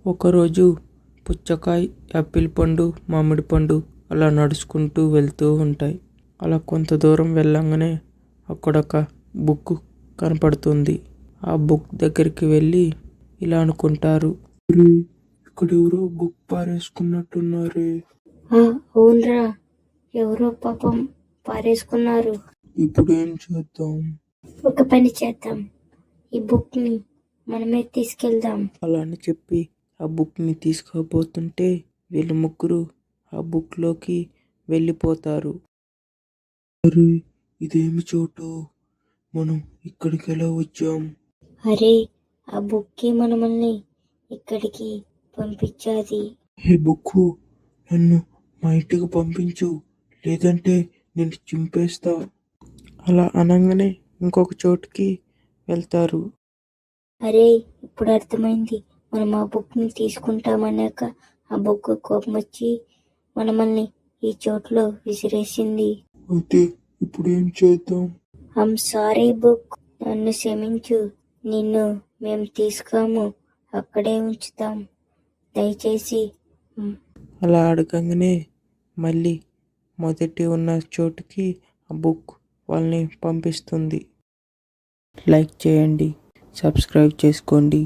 ఒకరోజు పుచ్చకాయ, యాపిల్ పండు, మామిడి పండు అలా నడుచుకుంటూ వెళ్తూ ఉంటాయి. అలా కొంత దూరం వెళ్ళంగానే అక్కడొక బుక్ కనపడుతుంది. ఆ బుక్ దగ్గరికి వెళ్ళి ఇలా అనుకుంటారు, ఇక్కడ ఎవరో బుక్ పారేసుకున్నట్టున్నారే. అవునరా, ఎవరో పాపం పారేసుకున్నారు. ఇప్పుడు ఏం చేద్దాం? ఒక పని చేద్దాం, ఈ బుక్ ని మనమే తీసుకెళ్దాం. అలా అని చెప్పి ఆ బుక్ ని తీసుకోబోతుంటే వీళ్ళు ముగ్గురు ఆ బుక్ లోకి వెళ్ళిపోతారు. అరే, ఇదేమి చోటు, మనం ఇక్కడికి ఎలా వచ్చాం? అరే, ఆ బుక్ కి మనల్ని ఇక్కడికి పంపించాది. హే బుక్కు, నన్ను మా ఇంటికి పంపించు, లేదంటే నేను చింపేస్తా. అలా అనగానే ఇంకొక చోటుకి వెళ్తారు. అరే, ఇప్పుడు అర్థమైంది, మనం ఆ బుక్ ని తీసుకుంటామన్నాక ఆ బుక్ కోపం వచ్చి మనల్ని ఈ చోట్లో విసిరేసింది. అయితే ఇప్పుడు ఏం చేద్దాం? ఐమ్ సారీ బుక్, నన్ను క్షమించు, నిన్ను మేము తీసుకోము, అక్కడే ఉంచుతాం, దయచేసి. అలా అడగంగానే మళ్ళీ మొదటి ఉన్న చోటుకి ఆ బుక్ వాళ్ళని పంపిస్తుంది. లైక్ చేయండి, సబ్స్క్రైబ్ చేసుకోండి.